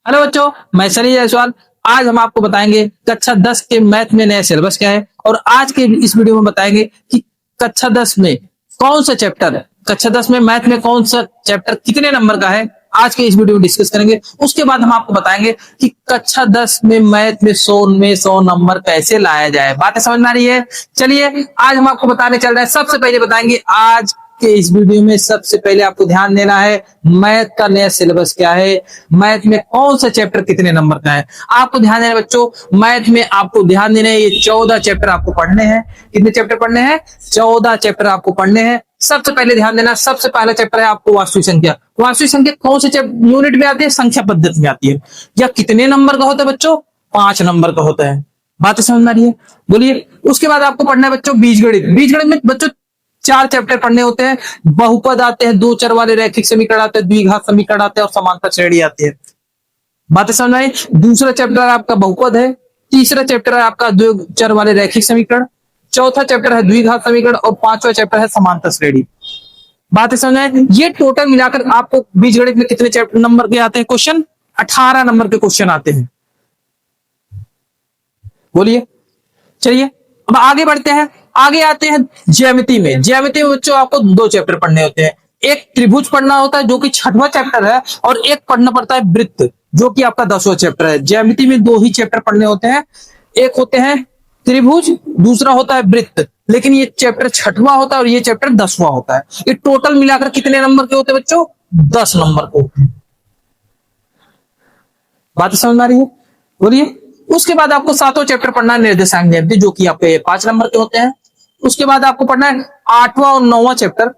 Hello बच्चों, मैं सनी जायसवाल। आज हम आपको बताएंगे कक्षा 10 के मैथ में नया सिलेबस क्या है। और आज के इस वीडियो में बताएंगे कि कक्षा 10 में कौन सा चैप्टर है, कक्षा 10 में मैथ में कौन सा चैप्टर कितने नंबर का है। आज के इस वीडियो में डिस्कस करेंगे। उसके बाद हम आपको बताएंगे कि कक्षा 10 में मैथ में 100 नंबर कैसे लाया जाए। बातें समझ में आ रही है? चलिए आज हम आपको बताने चल रहे हैं। सबसे पहले बताएंगे आज के इस वीडियो में, सबसे पहले आपको ध्यान देना है मैथ का नया सिलेबस क्या है, मैथ में कौन सा चैप्टर कितने नंबर का है। आपको ध्यान देना बच्चों, मैथ में आपको ध्यान देना है, ये 14 चैप्टर आपको पढ़ने हैं। कितने चैप्टर पढ़ने हैं? 14 चैप्टर आपको पढ़ने हैं। सबसे पहले ध्यान देना, सबसे पहला चैप्टर है आपको वास्तविक संख्या। वास्तविक संख्या कौन से यूनिट में आती है? संख्या पद्धति में आती है। या कितने नंबर का होता है बच्चों? 5 नंबर का होता है। बातें समझ में आ रही है? बोलिए। उसके बाद आपको पढ़ना है बच्चों बीजगणित। बीजगणित में बच्चों 4 चैप्टर पढ़ने होते हैं। बहुपद आते हैं, दो चर वाले रैखिक समीकरण आते हैं, द्विघात समीकरण आते हैं और समांतर श्रेणी आती है। बातें समझ आई? दूसरा चैप्टर आपका बहुपद है, तीसरा चैप्टर है आपका दो चर वाले रैखिक समीकरण, चौथा चैप्टर है द्विघात समीकरण और पांचवा चैप्टर है समांतर श्रेणी। बातें समझ आई? ये टोटल मिलाकर आपको बीजगणित में कितने चैप्टर नंबर के आते हैं? क्वेश्चन 18 नंबर के क्वेश्चन आते हैं। बोलिए। चलिए अब आगे बढ़ते हैं। आगे आते हैं ज्यामिति में। ज्यामिति में बच्चों आपको 2 चैप्टर पढ़ने होते हैं। एक त्रिभुज पढ़ना होता है जो कि 6वां चैप्टर है, और एक पढ़ना पड़ता है वृत्त जो कि आपका 10वां चैप्टर है। ज्यामिति में 2 ही चैप्टर पढ़ने होते हैं। एक होते हैं त्रिभुज, दूसरा होता है वृत्त। लेकिन ये चैप्टर 6वां होता है और ये चैप्टर 10वां होता है। ये टोटल मिलाकर कितने नंबर के होते हैं बच्चों? 10 नंबर के होते हैं। बात समझ में आ रही है? बोलिए। उसके बाद आपको 7वां चैप्टर पढ़ना है निर्देशांक ज्यामिति, जो कि आपके 5 नंबर के होते हैं। उसके बाद आपको पढ़ना है 8वां और 9वां चैप्टर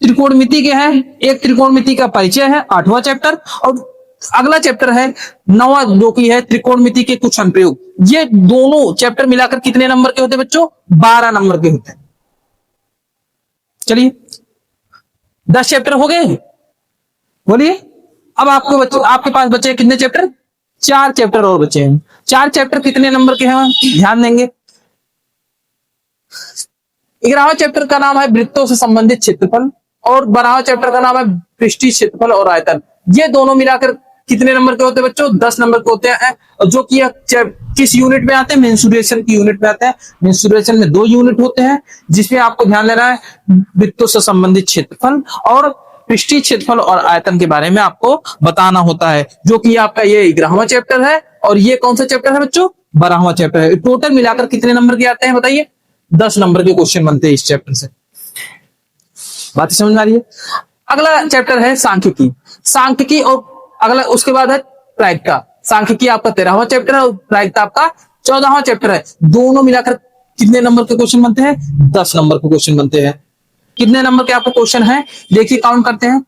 त्रिकोणमिति के हैं। एक त्रिकोणमिति का परिचय है 8वां चैप्टर, और अगला चैप्टर है 9वां जो कि है त्रिकोणमिति के कुछ अनुप्रयोग। ये दोनों चैप्टर मिलाकर कितने नंबर के होते हैं बच्चों? 12 नंबर के होते हैं। चलिए 10 चैप्टर हो गए। बोलिए। अब आपको बच्चों, आपके पास बचे कितने चैप्टर? 4 चैप्टर और बचे हैं। 4 चैप्टर कितने नंबर के हैं ध्यान देंगे। 11वां चैप्टर का नाम है वृत्तों से संबंधित क्षेत्रफल, और 12वां चैप्टर का नाम है पृष्ठीय क्षेत्रफल और आयतन। ये दोनों मिलाकर कितने नंबर के होते हैं बच्चों? 10 नंबर के होते हैं। और जो कि किस यूनिट में आते हैं? मेंसुरेशन की यूनिट में आते हैं। मेंसुरेशन में 2 यूनिट होते हैं, जिसमें आपको ध्यान देना है वृत्तों से संबंधित क्षेत्रफल और पृष्ठीय क्षेत्रफल और आयतन के बारे में आपको बताना होता है, जो कि आपका ये 11वां चैप्टर है। और ये कौन सा चैप्टर है बच्चों? 12वां चैप्टर है। टोटल मिलाकर कितने नंबर के आते हैं बताइए? 10 नंबर के क्वेश्चन बनते हैं इस चैप्टर से। बात समझ में आ रही है? अगला चैप्टर है सांख्यिकी। सांख्यिकी और अगला उसके बाद है प्रायिकता। सांख्यिकी आपका 13वां चैप्टर है और प्रायिकता आपका 14वां चैप्टर है। दोनों मिलाकर कितने नंबर के क्वेश्चन बनते हैं? 10 नंबर के क्वेश्चन बनते हैं। कितने नंबर के आपको क्वेश्चन है? देखिए काउंट करते हैं।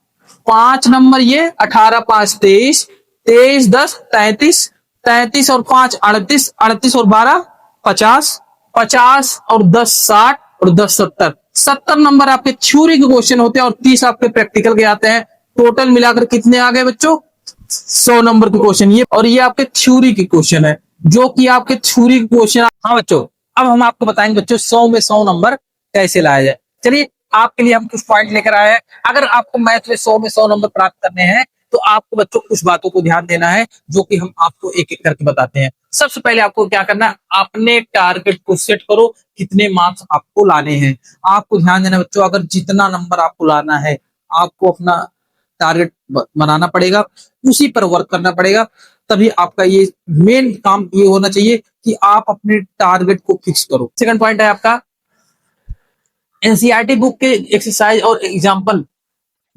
5 नंबर ये 18 5 23, 23 10 33, 33 और 5 38, 38 और 12 50, 50 और 10 60 और 10 70। 70 नंबर आपके थ्योरी के क्वेश्चन होते हैं और 30 आपके प्रैक्टिकल के आते हैं। टोटल मिलाकर कितने आ गए बच्चों? 100 नंबर के क्वेश्चन ये, और ये आपके थ्योरी के क्वेश्चन है, जो कि आपके थ्योरी के क्वेश्चन। हाँ बच्चों, अब हम आपको बताएंगे बच्चों 100 में 100 नंबर कैसे लाया जाए। चलिए आपके लिए हम कुछ पॉइंट लेकर आए हैं। अगर आपको मैथ में 100 में 100 नंबर प्राप्त करने हैं तो आपको बच्चों कुछ बातों को ध्यान देना है, जो कि हम आपको एक एक करके बताते हैं। सबसे पहले आपको क्या करना है? अपने टारगेट को सेट करो, कितने मार्क्स आपको लाने हैं। आपको ध्यान देना बच्चों, अगर जितना नंबर आपको लाना है आपको अपना टारगेट बनाना पड़ेगा, उसी पर वर्क करना पड़ेगा। तभी आपका ये मेन काम ये होना चाहिए कि आप अपने टारगेट को फिक्स करो। सेकंड पॉइंट है आपका एनसीईआरटी बुक के एक्सरसाइज और एग्जाम्पल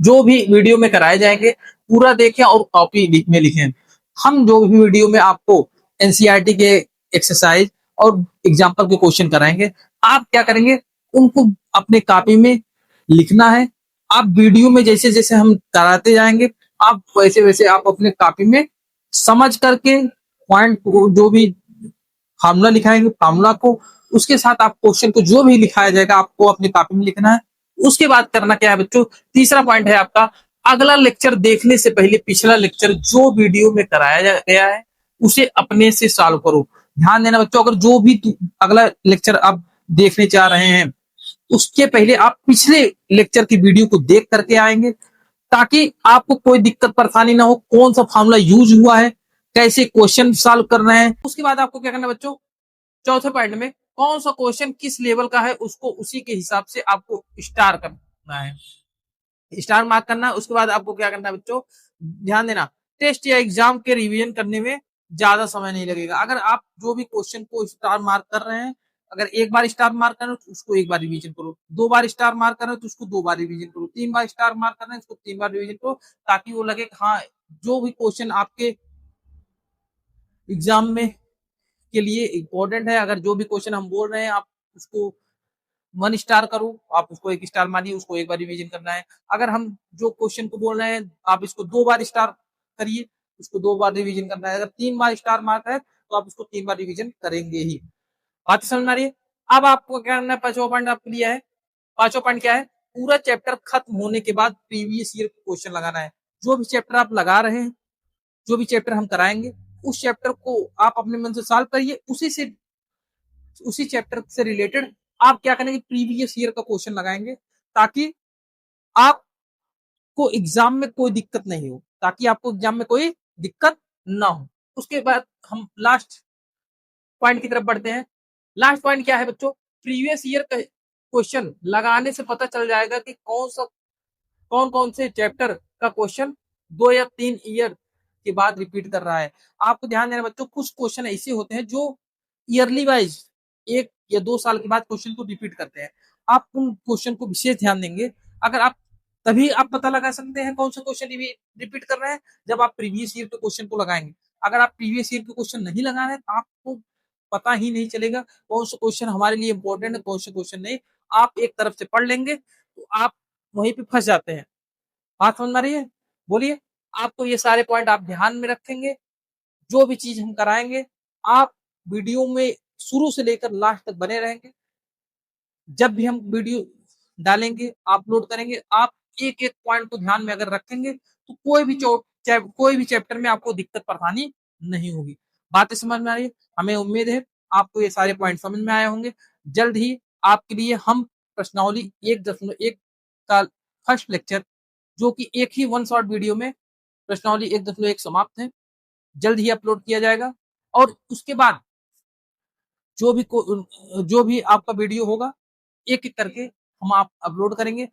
जो भी वीडियो में कराए जाएंगे पूरा देखें और कॉपी में लिखें। हम जो भी वीडियो में आपको एनसीईआरटी के एक्सरसाइज और एग्जाम्पल के क्वेश्चन कराएंगे, आप क्या करेंगे? उनको अपने कॉपी में लिखना है। आप वीडियो में जैसे जैसे हम कराते जाएंगे, आप वैसे वैसे आप अपने कॉपी में समझ करके पॉइंट को, जो भी फार्मूला लिखाएंगे फार्मूला को, उसके साथ आप क्वेश्चन को जो भी लिखाया जाएगा आपको अपनी कॉपी में लिखना है। उसके बाद करना क्या है बच्चों? तीसरा पॉइंट है आपका अगला लेक्चर देखने से पहले पिछला लेक्चर जो वीडियो में कराया गया है उसे अपने से सॉल्व करो। ध्यान देना बच्चों, अगर जो भी अगला लेक्चर आप देखने जा रहे हैं उसके पहले आप पिछले लेक्चर की वीडियो को देख करके आएंगे, ताकि आपको कोई दिक्कत परेशानी ना हो, कौन सा फॉर्मूला यूज हुआ है, कैसे क्वेश्चन सॉल्व कर रहे हैं। उसके बाद आपको क्या करना है बच्चों, चौथे पॉइंट में कौन सा क्वेश्चन किस लेवल का है उसको उसी के हिसाब से आपको स्टार करना है, स्टार मार्क करना है। उसके बाद आपको क्या करना है बच्चों, ध्यान देना, टेस्ट या एग्जाम के रिवीजन करने में ज्यादा समय नहीं लगेगा। अगर आप जो भी क्वेश्चन को स्टार मार्क कर रहे हैं, अगर एक बार स्टार मार्क कर रहे हो तो उसको एक बार रिवीजन करो, दो बार स्टार मार्क कर रहे हो तो उसको दो बार रिवीजन करो, तीन बार स्टार मार्क कर रहे हैं उसको तीन बार रिवीजन करो, ताकि वो लगे हाँ जो भी क्वेश्चन आपके एग्जाम में के लिए इंपॉर्टेंट है, अगर जो भी क्वेश्चन हम बोल रहे हैं आप उसको वन स्टार करो, आप उसको एक स्टार मानिए, उसको एक बार रिवीजन करना है। अगर हम जो क्वेश्चन को बोल रहे हैं आप इसको दो बार स्टार करिए, उसको दो बार रिवीजन करना है। अगर तीन बार स्टार मार्क है तो आप उसको तीन बार रिवीजन करेंगे ही। बात समझ में आ रही है। अब आपको क्या करना है, पांचवा पॉइंट आपके लिए है, पांचवा पॉइंट क्या है, पूरा चैप्टर खत्म होने के बाद प्रीवियस ईयर क्वेश्चन लगाना है। जो भी चैप्टर आप लगा रहे हैं, जो भी चैप्टर हम कराएंगे उस चैप्टर को आप अपने मन से सॉल्व करिए, उसी चैप्टर से रिलेटेड आप क्या करेंगे, प्रीवियस ईयर का क्वेश्चन लगाएंगे, ताकि आपको एग्जाम में कोई दिक्कत नहीं हो, ताकि आपको एग्जाम में कोई दिक्कत ना हो। उसके बाद हम लास्ट पॉइंट की तरफ बढ़ते हैं। लास्ट पॉइंट क्या है बच्चों, प्रीवियस ईयर का क्वेश्चन लगाने से पता चल जाएगा कि कौन कौन से चैप्टर का क्वेश्चन 2 या 3 ईयर के बाद रिपीट कर रहा है। आपको ध्यान देना बच्चों, कुछ क्वेश्चन ऐसे होते हैं जो ईयरली वाइज 1 या 2 साल के बाद क्वेश्चन को रिपीट करते हैं। आप उन क्वेश्चन को विशेष ध्यान देंगे, अगर आप तभी आप पता लगा सकते हैं कौन सा क्वेश्चन रिपीट कर रहे हैं जब आप प्रीवियस ईयर के क्वेश्चन को लगाएंगे। अगर आप प्रीवियस ईयर के क्वेश्चन नहीं लगा रहे हैं तो आपको पता ही नहीं चलेगा कौन सा क्वेश्चन हमारे लिए इंपॉर्टेंट है, कौन सा क्वेश्चन नहीं। आप एक तरफ से पढ़ लेंगे तो आप वहीं पे फंस जाते हैं। बात समझ में आ रही है, बोलिए। आपको ये सारे पॉइंट आप ध्यान में रखेंगे, जो भी चीज हम कराएंगे आप वीडियो में शुरू से लेकर लास्ट तक बने रहेंगे। जब भी हम वीडियो डालेंगे अपलोड करेंगे, आप एक एक पॉइंट को ध्यान में अगर रखेंगे तो कोई भी चैप्टर में आपको दिक्कत परेशानी नहीं होगी। बातें समझ में आ रही है, हमें उम्मीद है आपको ये सारे पॉइंट समझ में आए होंगे। जल्द ही आपके लिए हम प्रश्नावली 1.1 का फर्स्ट लेक्चर, जो कि एक ही वन शॉट वीडियो में प्रश्नावली 1.1 समाप्त है, जल्द ही अपलोड किया जाएगा। और उसके बाद जो भी आपका वीडियो होगा एक एक करके हम आप अपलोड करेंगे,